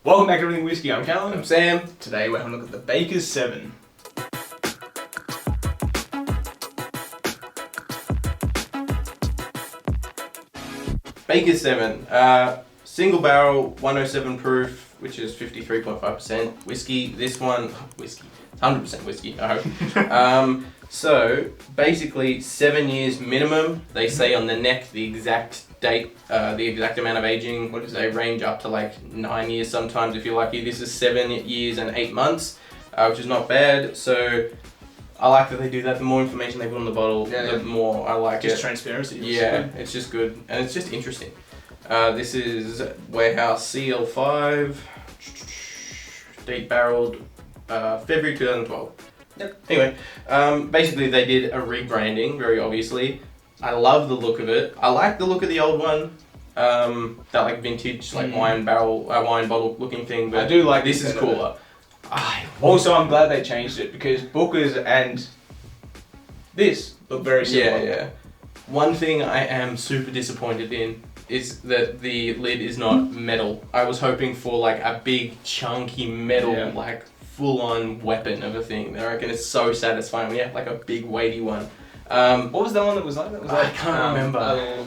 Welcome back to Everything Whiskey. I'm Callum. I'm Sam. Today we're having a look at the Baker's 7. Baker's 7. Single barrel, 107 proof, which is 53.5% whiskey. This one, whiskey, 100% whiskey, I hope. So basically 7 years minimum. They say on the neck the exact date, the exact amount of aging. What does they range up to like 9 years sometimes if you're lucky. This is 7 years and 8 months, which is not bad. So I like that they do that. The more information they put on the bottle, the more I like Just it. transparency. Yeah, it's just good and it's just interesting. This is Warehouse CL5, date barreled, February 2012. Yep. Anyway, basically they did a rebranding, very obviously. I love the look of it. I like the look of the old one, that like vintage, like wine bottle looking thing. But I do like this is cooler. Also, I'm glad they changed it because Booker's and this look very similar. Yeah. One thing I am super disappointed in is that the lid is not metal. I was hoping for like a big chunky metal, like full-on weapon of a thing. I reckon it's so satisfying. We have like a big weighty one. What was the one that was like that? I can't remember.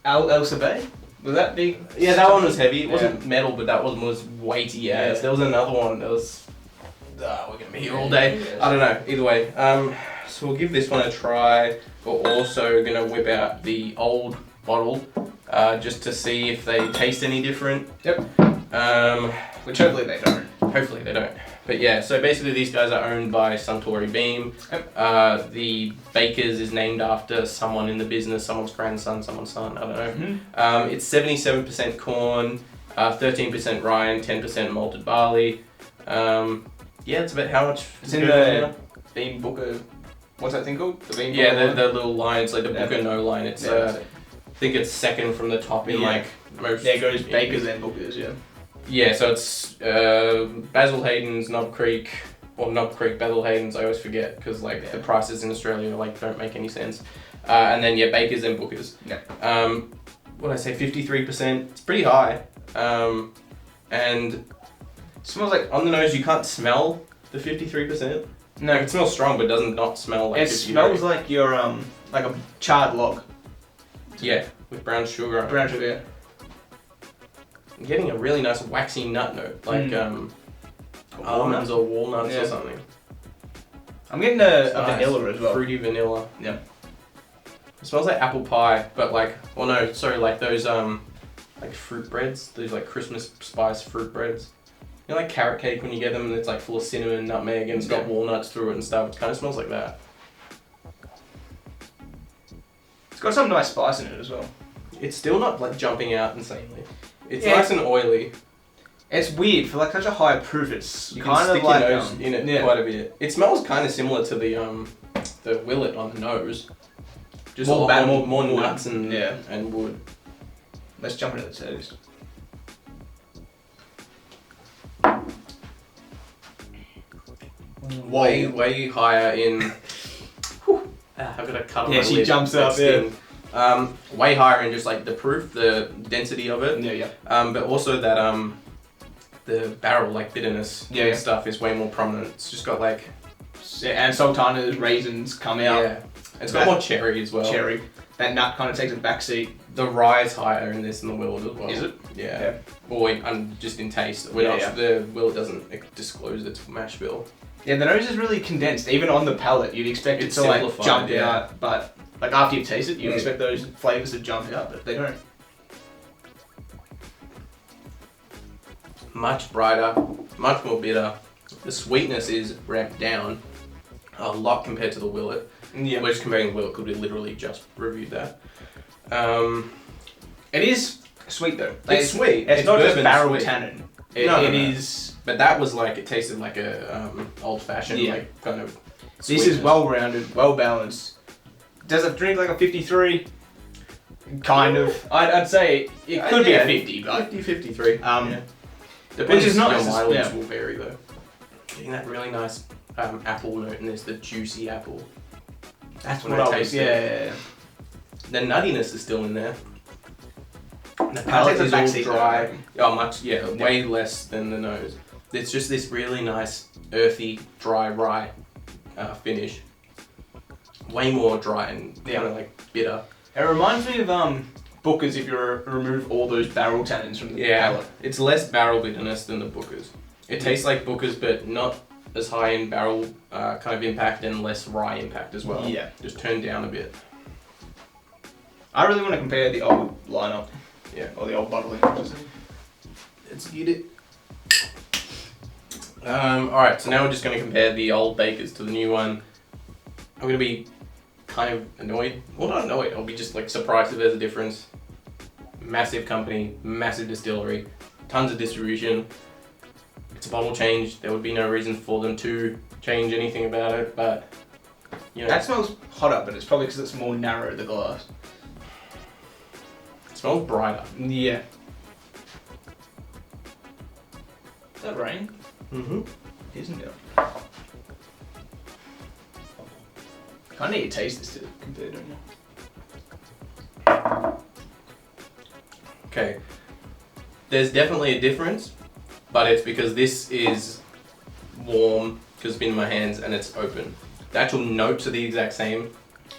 El Sabay? Was that big? Yeah, that one was heavy. It wasn't metal, but that one was weighty as. There was another one that was... we're gonna be here all day. I don't know. Either way. So we'll give this one a try. We're also gonna whip out the old bottle, just to see if they taste any different. Yep. Which hopefully they don't. Hopefully they don't. But yeah, so basically these guys are owned by Suntory Beam. Yep. The Baker's is named after someone in the business, someone's grandson, someone's son, I don't know. Mm-hmm. It's 77% corn, 13% rye, and 10% malted barley. Yeah, it's about how much... It's in the Beam Booker... What's that thing called? The Beam Booker line? The little lines, like the Booker No line. It's I think it's second from the top in like most... There goes Baker's and Booker's, yeah. Yeah, so it's Basil Hayden's, Knob Creek, Basil Hayden's, I always forget because like the prices in Australia like don't make any sense. And then Baker's and Booker's. Yeah. What did I say, 53%? It's pretty high. And it smells like, on the nose you can't smell the 53%. No, it smells strong but it doesn't not smell like 53. It smells like your like a charred log. Yeah, with brown sugar on it. Brown sugar, yeah. I'm getting a really nice waxy nut note, like almonds or walnuts or something. I'm getting a vanilla as well. Fruity vanilla. Yeah. It smells like apple pie, but like, well no, sorry, like those like fruit breads, those like Christmas spice fruit breads. You know, like carrot cake when you get them and it's like full of cinnamon, nutmeg, and it's got walnuts through it and stuff. It kind of smells like that. It's got some nice spice in it as well. It's still not like jumping out insanely. It's nice and oily. It's weird for like such a high proof. It's you kind can stick of like your nose in it quite a bit. It smells kind of similar to the Willet on the nose. Just more nuts and wood. Let's jump into the taste. Way higher in. I've got to cut on my lip. She jumps up. Yeah. Way higher in just like the proof, the density of it. Yeah. But also that the barrel like bitterness stuff is way more prominent. It's just got like and sultanas, raisins come out. Yeah. It's got more cherry as well. Cherry. That nut kind of takes a back seat. The rye is higher in this than the Willet as well. Is it? Yeah. Or just in taste. The Willet doesn't disclose its mash bill. Yeah, the nose is really condensed. Even on the palate, you'd expect it to like jump out, but like after you taste it, you expect those flavors to jump out, but they don't. Much brighter, much more bitter. The sweetness is ramped down a lot compared to the Willet. Yeah. We're just comparing the Willet because we literally just reviewed that. It is sweet though. It's sweet. It's not just barrel tannin. It is. But that was like, it tasted like a old fashioned like kind of sweetness. This is well rounded, well balanced. Does it drink like a 53? Kind of. I'd say it could be a 50, but 53. Depends, which is not your mileage will vary though. Getting that really nice apple note, and there's the juicy apple. That's what I taste. Yeah. The nuttiness is still in there. The palate is all backseat dry. though. Oh, much, yeah, way less than the nose. It's just this really nice, earthy, dry rye finish. Way more dry and kind of like bitter. It reminds me of Booker's if you remove all those barrel tannins from the palate. It's less barrel bitterness than the Booker's. It tastes like Booker's, but not as high in barrel kind of impact and less rye impact as well. Yeah. Just turned down a bit. I really want to compare the old lineup. Yeah. Or the old bottling process. Let's get it. Alright, so now we're just going to compare the old Bakers to the new one. I'm going to be kind of annoyed. Well, not annoyed, I'll be just like surprised if there's a difference. Massive company, massive distillery, tons of distribution. It's a bottle change. There would be no reason for them to change anything about it, but you know. That smells hotter, but it's probably because it's more narrow, the glass. It smells brighter. Yeah. Is that rain? Mm-hmm. Isn't it? I need to taste this to compare, don't you? Okay. There's definitely a difference, but it's because this is warm, because it's been in my hands, and it's open. The actual notes are the exact same.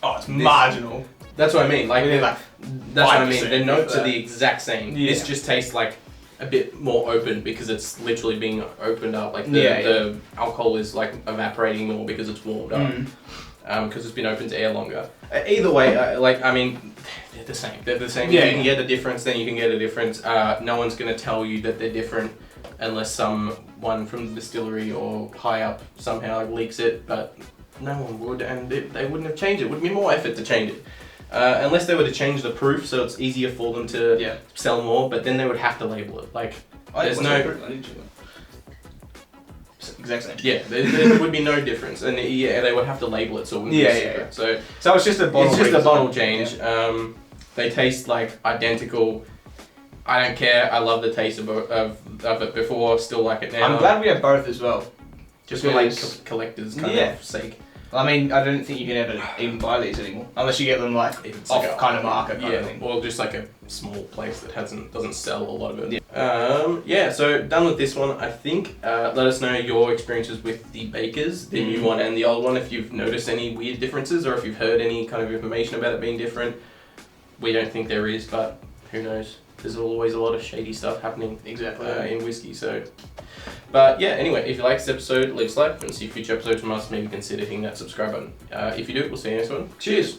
Oh, it's marginal. That's what I mean. Like, Really, that's what I mean. 5% The notes of are that. the exact same. Yeah. This just tastes like a bit more open because it's literally being opened up. Like the alcohol is like evaporating more because it's warmed up. Because it's been open to air longer. Either way, I mean, they're the same. They're the same. Yeah, If you can get a difference, then you can get a difference. No one's going to tell you that they're different unless someone from the distillery or high up somehow leaks it, but no one would, and they wouldn't have changed it. It would be more effort to change it. Unless they were to change the proof so it's easier for them to sell more, but then they would have to label it. Like, there's no... Exact same. Yeah, there would be no difference, and they would have to label it so it wouldn't be a secret. So it's just a bottle. It's just a bottle change. They taste like identical. I don't care. I love the taste of it before. Still like it now. I'm glad we have both as well. Just for like collectors kind of sake. I mean, I don't think you can ever even buy these anymore unless you get them like It's off like a kind of market kind of thing. or just like a small place that doesn't sell a lot of it. So done with this one. I think let us know your experiences with the Bakers, the new one and the old one. If you've noticed any weird differences or if you've heard any kind of information about it being different. We don't think there is, but who knows? There's always a lot of shady stuff happening in whiskey. So, but yeah. Anyway, if you like this episode, leave a like and see future episodes from us. Maybe consider hitting that subscribe button. If you do, we'll see you next one. Cheers.